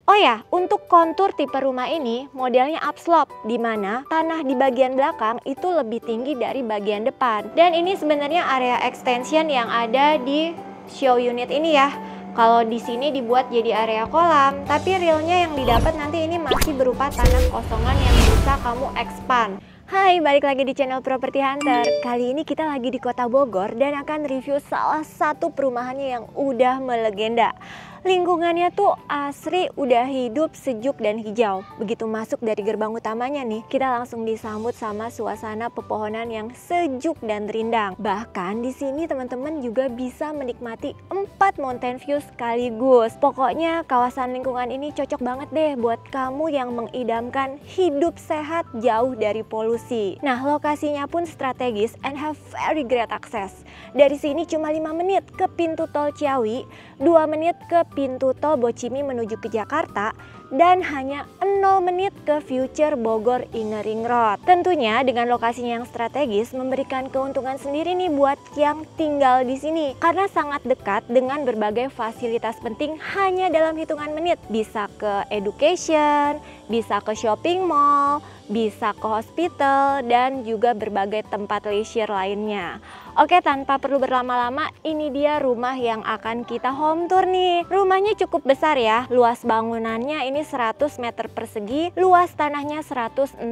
Oh ya, untuk kontur tipe rumah ini modelnya upslope, di mana tanah di bagian belakang itu lebih tinggi dari bagian depan. Dan ini sebenarnya area extension yang ada di show unit ini ya. Kalau di sini dibuat jadi area kolam, tapi realnya yang didapat nanti ini masih berupa tanah kosongan yang bisa kamu expand. Hai, balik lagi di channel Property Hunter. Kali ini kita lagi di Kota Bogor dan akan review salah satu perumahannya yang udah melegenda. Lingkungannya tuh asri, udah hidup, sejuk dan hijau. Begitu masuk dari gerbang utamanya nih, kita langsung disambut sama suasana pepohonan yang sejuk dan rindang. Bahkan di sini teman-teman juga bisa menikmati 4 mountain view sekaligus. Pokoknya kawasan lingkungan ini cocok banget deh buat kamu yang mengidamkan hidup sehat jauh dari polusi. Nah, lokasinya pun strategis and have very great access. Dari sini cuma 5 menit ke pintu tol Ciawi, 2 menit ke pintu tol Bocimi menuju ke Jakarta, dan hanya 0 menit ke Future Bogor Inner Ring Road. Tentunya dengan lokasinya yang strategis memberikan keuntungan sendiri nih buat yang tinggal di sini, karena sangat dekat dengan berbagai fasilitas penting hanya dalam hitungan menit. Bisa ke education, bisa ke shopping mall, bisa ke hospital, dan juga berbagai tempat leisure lainnya. Oke, tanpa perlu berlama-lama, ini dia rumah yang akan kita home tour nih. Rumahnya cukup besar ya, luas bangunannya ini 100 meter persegi, luas tanahnya 165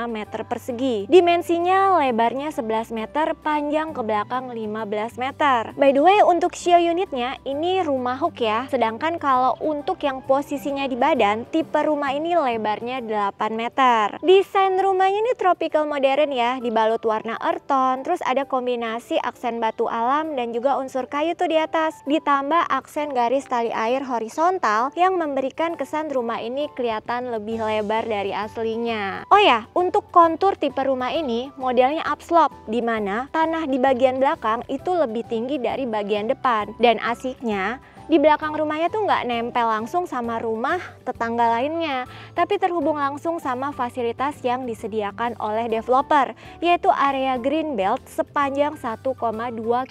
meter persegi. Dimensinya lebarnya 11 meter, panjang ke belakang 15 meter. By the way, untuk show unitnya ini rumah hook ya, sedangkan kalau untuk yang posisinya di badan, tipe rumah ini lebarnya 8 meter. Desain rumahnya ini tropical modern ya, dibalut warna earth tone, terus ada kombinasi aksen batu alam dan juga unsur kayu tuh di atas. Ditambah aksen garis tali air horizontal yang memberikan kesan rumah ini kelihatan lebih lebar dari aslinya. Oh ya, untuk kontur tipe rumah ini modelnya upslope, di mana tanah di bagian belakang itu lebih tinggi dari bagian depan. Dan asiknya, di belakang rumahnya tuh nggak nempel langsung sama rumah tetangga lainnya, tapi terhubung langsung sama fasilitas yang disediakan oleh developer, yaitu area green belt sepanjang 1,2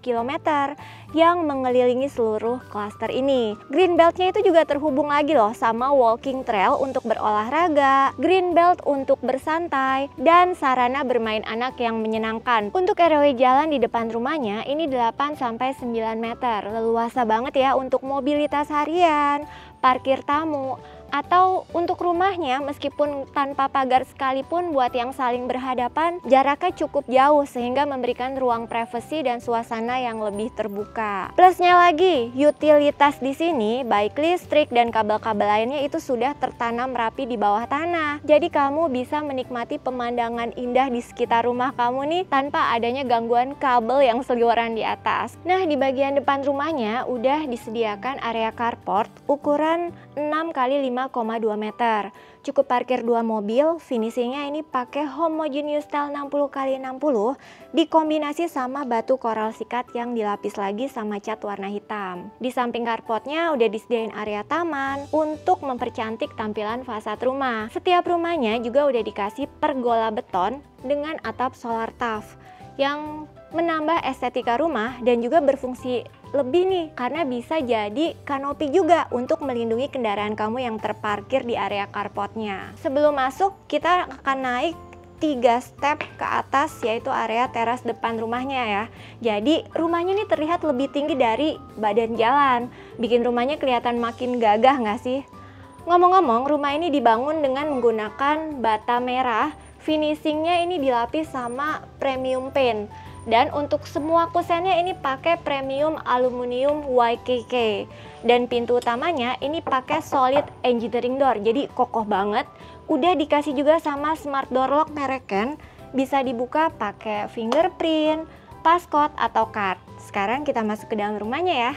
km yang mengelilingi seluruh klaster ini. Green beltnya itu juga terhubung lagi loh sama walking trail untuk berolahraga, green belt untuk bersantai, dan sarana bermain anak yang menyenangkan. Untuk area jalan di depan rumahnya ini 8-9 meter, leluasa banget ya untuk mobilitas harian, parkir tamu, atau untuk rumahnya meskipun tanpa pagar sekalipun buat yang saling berhadapan, jaraknya cukup jauh sehingga memberikan ruang privasi dan suasana yang lebih terbuka. Plusnya lagi, utilitas di sini baik listrik dan kabel-kabel lainnya itu sudah tertanam rapi di bawah tanah. Jadi kamu bisa menikmati pemandangan indah di sekitar rumah kamu nih tanpa adanya gangguan kabel yang seliweran di atas. Nah, di bagian depan rumahnya udah disediakan area carport ukuran 6 x 5,2 meter. Cukup parkir 2 mobil, finishingnya ini pakai homogeneous style 60 x 60 dikombinasi sama batu koral sikat yang dilapis lagi sama cat warna hitam. Di samping carportnya udah disediain area taman untuk mempercantik tampilan fasad rumah. Setiap rumahnya juga udah dikasih pergola beton dengan atap solar tuf yang menambah estetika rumah dan juga berfungsi lebih nih karena bisa jadi kanopi juga untuk melindungi kendaraan kamu yang terparkir di area carportnya. Sebelum masuk kita akan naik 3 step ke atas, yaitu area teras depan rumahnya ya. Jadi rumahnya ini terlihat lebih tinggi dari badan jalan, bikin rumahnya kelihatan makin gagah nggak sih? Ngomong-ngomong, rumah ini dibangun dengan menggunakan bata merah, finishingnya ini dilapis sama premium paint. Dan untuk semua kusennya ini pakai premium aluminium YKK. Dan pintu utamanya ini pakai solid engineering door, jadi kokoh banget. Udah dikasih juga sama smart door lock merek Ken. Bisa dibuka pakai fingerprint, passcode atau card. Sekarang kita masuk ke dalam rumahnya ya.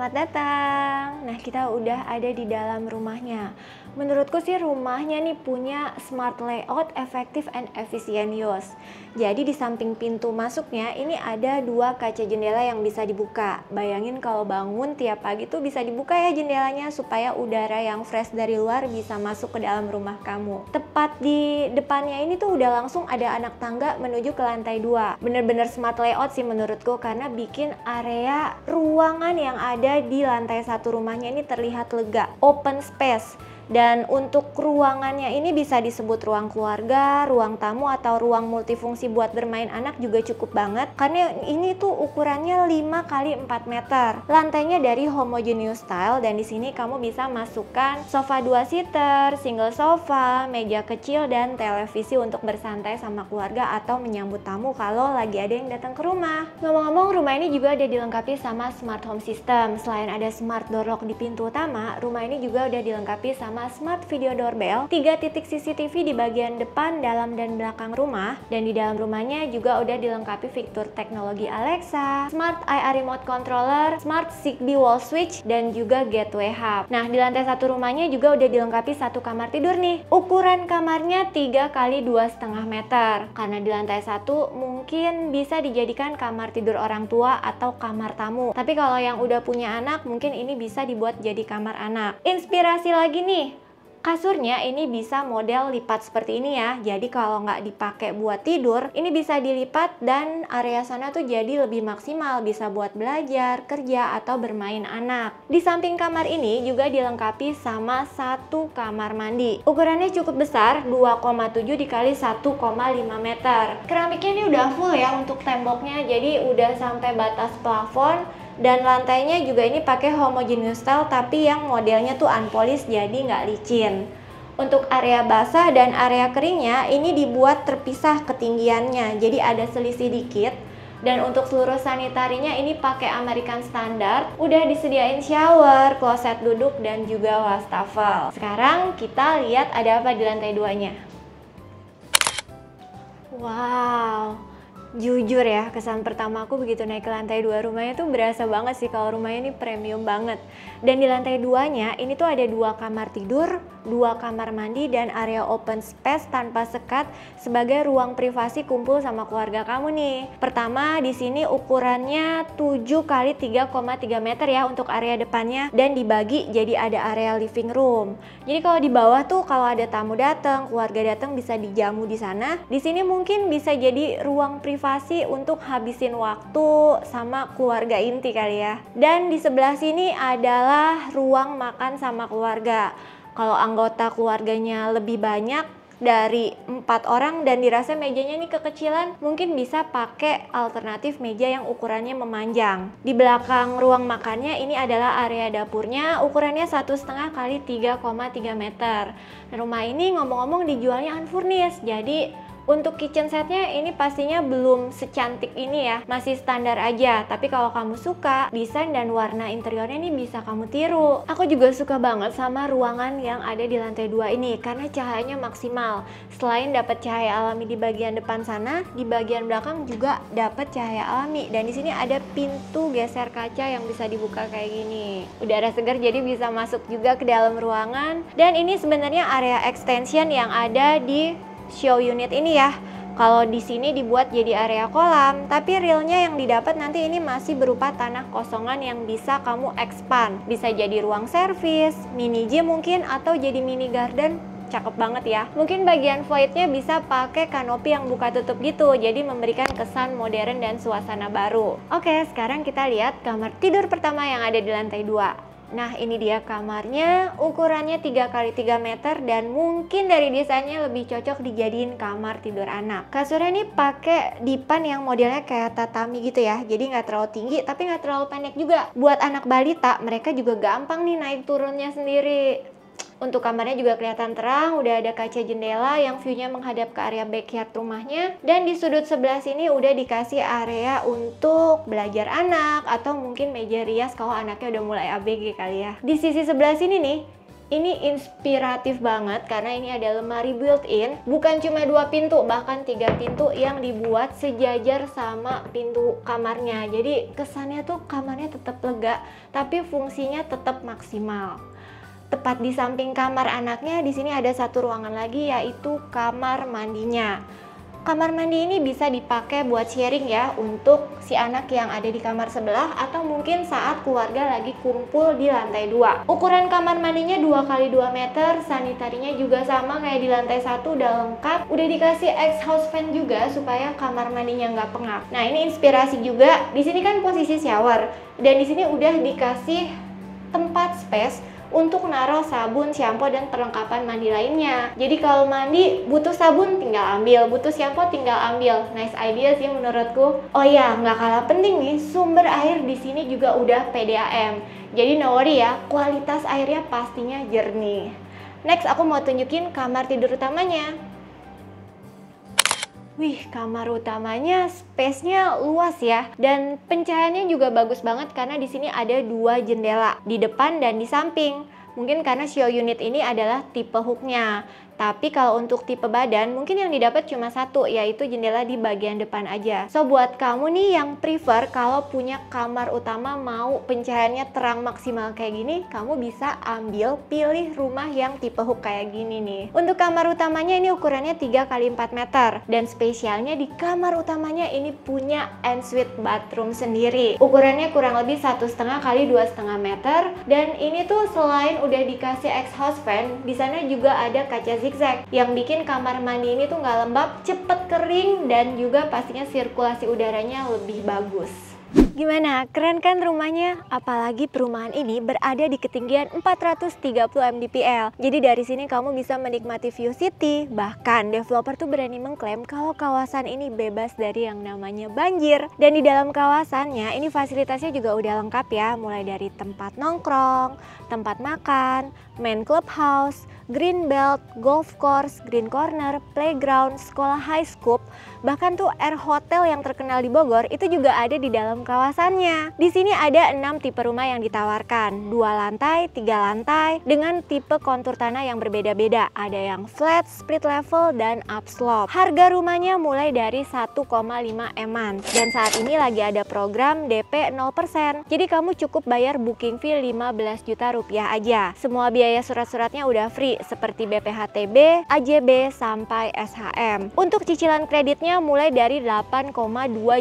Selamat datang. Nah, kita udah ada di dalam rumahnya. Menurutku sih rumahnya nih punya smart layout, effective and efficient use. Jadi di samping pintu masuknya ini ada 2 kaca jendela yang bisa dibuka. Bayangin kalau bangun tiap pagi tuh bisa dibuka ya jendelanya supaya udara yang fresh dari luar bisa masuk ke dalam rumah kamu. Tepat di depannya ini tuh udah langsung ada anak tangga menuju ke lantai 2. Bener-bener smart layout sih menurutku karena bikin area ruangan yang ada di lantai 1 rumahnya ini terlihat lega, open space. Dan untuk ruangannya ini bisa disebut ruang keluarga, ruang tamu, atau ruang multifungsi buat bermain anak juga cukup banget. Karena ini tuh ukurannya 5 kali 4 meter. Lantainya dari homogeneous style dan di sini kamu bisa masukkan sofa 2-seater, single sofa, meja kecil, dan televisi untuk bersantai sama keluarga atau menyambut tamu kalau lagi ada yang datang ke rumah. Ngomong-ngomong, rumah ini juga udah dilengkapi sama smart home system. Selain ada smart door lock di pintu utama, rumah ini juga udah dilengkapi sama smart video doorbell, 3 titik CCTV di bagian depan, dalam, dan belakang rumah. Dan di dalam rumahnya juga udah dilengkapi fitur teknologi Alexa, smart IR remote controller, smart Zigbee wall switch, dan juga gateway hub. Nah, di lantai 1 rumahnya juga udah dilengkapi 1 kamar tidur nih. Ukuran kamarnya 3 kali 2,5 meter. Karena di lantai 1 mungkin bisa dijadikan kamar tidur orang tua atau kamar tamu. Tapi kalau yang udah punya anak, mungkin ini bisa dibuat jadi kamar anak. Inspirasi lagi nih, kasurnya ini bisa model lipat seperti ini ya. Jadi kalau nggak dipakai buat tidur, ini bisa dilipat dan area sana tuh jadi lebih maksimal. Bisa buat belajar, kerja, atau bermain anak. Di samping kamar ini juga dilengkapi sama 1 kamar mandi. Ukurannya cukup besar, 2,7 dikali 1,5 meter. Keramiknya ini udah full ya untuk temboknya, jadi udah sampai batas plafon. Dan lantainya juga ini pakai homogeneous style tapi yang modelnya tuh unpolished jadi nggak licin. Untuk area basah dan area keringnya ini dibuat terpisah ketinggiannya, jadi ada selisih dikit. Dan untuk seluruh sanitarinya ini pakai American Standard. Udah disediain shower, kloset duduk, dan juga wastafel. Sekarang kita lihat ada apa di lantai 2-nya. Wow, jujur ya, kesan pertama aku begitu naik ke lantai 2 rumahnya tuh berasa banget sih kalau rumahnya ini premium banget. Dan di lantai 2-nya ini tuh ada 2 kamar tidur, 2 kamar mandi, dan area open space tanpa sekat sebagai ruang privasi kumpul sama keluarga kamu nih. Pertama, di sini ukurannya 7 kali 3,3 meter ya untuk area depannya, dan dibagi jadi ada area living room. Jadi kalau di bawah tuh kalau ada tamu datang, keluarga datang bisa dijamu di sana. Di sini mungkin bisa jadi ruang privasi untuk habisin waktu sama keluarga inti kali ya. Dan di sebelah sini adalah ruang makan sama keluarga. Kalau anggota keluarganya lebih banyak dari 4 orang dan dirasa mejanya ini kekecilan, mungkin bisa pakai alternatif meja yang ukurannya memanjang. Di belakang ruang makannya ini adalah area dapurnya, ukurannya 1,5 kali 3,3 meter. Rumah ini ngomong-ngomong dijualnya unfurnished, jadi untuk kitchen setnya ini pastinya belum secantik ini ya, masih standar aja. Tapi kalau kamu suka, desain dan warna interiornya ini bisa kamu tiru. Aku juga suka banget sama ruangan yang ada di lantai 2 ini karena cahayanya maksimal. Selain dapat cahaya alami di bagian depan sana, di bagian belakang juga dapat cahaya alami. Dan di sini ada pintu geser kaca yang bisa dibuka kayak gini. Udara segar jadi bisa masuk juga ke dalam ruangan. Dan ini sebenarnya area extension yang ada di show unit ini ya. Kalau di sini dibuat jadi area kolam, tapi realnya yang didapat nanti ini masih berupa tanah kosongan yang bisa kamu expand. Bisa jadi ruang servis, mini gym mungkin, atau jadi mini garden. Cakep banget ya. Mungkin bagian voidnya bisa pakai kanopi yang buka tutup gitu, jadi memberikan kesan modern dan suasana baru. Oke, sekarang kita lihat kamar tidur pertama yang ada di lantai 2. Nah, ini dia kamarnya, ukurannya 3 kali 3 meter dan mungkin dari desainnya lebih cocok dijadiin kamar tidur anak. Kasurnya ini pakai dipan yang modelnya kayak tatami gitu ya, jadi nggak terlalu tinggi tapi nggak terlalu pendek juga. Buat anak balita, mereka juga gampang nih naik turunnya sendiri. Untuk kamarnya juga kelihatan terang, udah ada kaca jendela yang view-nya menghadap ke area backyard rumahnya. Dan di sudut sebelah sini udah dikasih area untuk belajar anak atau mungkin meja rias kalau anaknya udah mulai ABG kali ya. Di sisi sebelah sini nih, ini inspiratif banget karena ini ada lemari built-in. Bukan cuma 2 pintu, bahkan 3 pintu yang dibuat sejajar sama pintu kamarnya. Jadi kesannya tuh kamarnya tetap lega, tapi fungsinya tetap maksimal. Tepat di samping kamar anaknya, di sini ada satu ruangan lagi, yaitu kamar mandinya. Kamar mandi ini bisa dipakai buat sharing ya, untuk si anak yang ada di kamar sebelah, atau mungkin saat keluarga lagi kumpul di lantai 2. Ukuran kamar mandinya 2x2 meter, sanitarinya juga sama kayak di lantai 1, udah lengkap. Udah dikasih exhaust fan juga supaya kamar mandinya nggak pengap. Nah, ini inspirasi juga. Di sini kan posisi shower, dan di sini udah dikasih tempat space untuk naruh sabun, shampoo, dan perlengkapan mandi lainnya. Jadi kalau mandi butuh sabun tinggal ambil, butuh shampoo tinggal ambil. Nice idea sih menurutku. Oh ya, nggak kalah penting nih, sumber air di sini juga udah PDAM. Jadi no worry ya, kualitas airnya pastinya jernih. Next, aku mau tunjukin kamar tidur utamanya. Wih, kamar utamanya space-nya luas ya, dan pencahayaannya juga bagus banget karena di sini ada 2 jendela di depan dan di samping. Mungkin karena show unit ini adalah tipe hooknya. Tapi kalau untuk tipe badan, mungkin yang didapat cuma satu, yaitu jendela di bagian depan aja. So, buat kamu nih yang prefer kalau punya kamar utama mau pencahayaannya terang maksimal kayak gini, kamu bisa pilih rumah yang tipe hook kayak gini nih. Untuk kamar utamanya ini ukurannya 3x4 meter. Dan spesialnya di kamar utamanya ini punya ensuite bathroom sendiri. Ukurannya kurang lebih 1,5x2,5 meter. Dan ini tuh selain udah dikasih exhaust fan, di sana juga ada kaca zigzag yang bikin kamar mandi ini tuh nggak lembab, cepet kering, dan juga pastinya sirkulasi udaranya lebih bagus. Gimana? Keren kan rumahnya? Apalagi perumahan ini berada di ketinggian 430 mdpl. Jadi dari sini kamu bisa menikmati view city. Bahkan developer tuh berani mengklaim kalau kawasan ini bebas dari yang namanya banjir. Dan di dalam kawasannya ini fasilitasnya juga udah lengkap ya. Mulai dari tempat nongkrong, tempat makan, main clubhouse, green belt, golf course, green corner, playground, sekolah high scoop, bahkan tuh air hotel yang terkenal di Bogor itu juga ada di dalam kawasannya. Di sini ada 6 tipe rumah yang ditawarkan, 2 lantai, 3 lantai, dengan tipe kontur tanah yang berbeda-beda. Ada yang flat, split level, dan upslope. Harga rumahnya mulai dari 1,5 M-an. Dan saat ini lagi ada program DP 0%. Jadi kamu cukup bayar booking fee 15 juta rupiah aja. Semua biaya surat-suratnya udah free, seperti BPHTB, AJB, sampai SHM. Untuk cicilan kreditnya mulai dari 8,2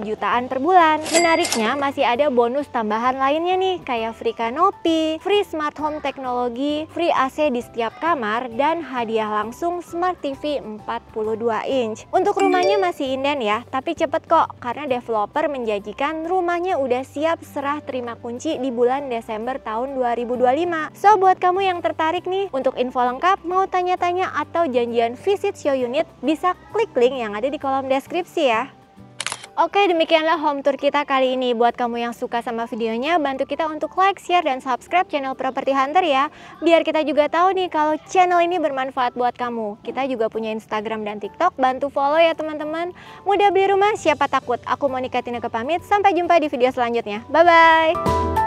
jutaan per bulan. Menariknya masih ada bonus tambahan lainnya nih, kayak free kanopi, free smart home teknologi, free AC di setiap kamar, dan hadiah langsung smart TV 42 inch. Untuk rumahnya masih inden ya, tapi cepet kok karena developer menjanjikan rumahnya udah siap serah terima kunci di bulan Desember tahun 2025. So, buat kamu yang tertarik nih untuk info lengkap, mau tanya-tanya atau janjian visit show unit, bisa klik link yang ada di kolom deskripsi ya. Oke, demikianlah home tour kita kali ini. Buat kamu yang suka sama videonya, bantu kita untuk like, share, dan subscribe channel Property Hunter ya. Biar kita juga tahu nih kalau channel ini bermanfaat buat kamu. Kita juga punya Instagram dan TikTok, bantu follow ya teman-teman. Mudah beli rumah, siapa takut? Aku Monica Tineke pamit, sampai jumpa di video selanjutnya. Bye-bye!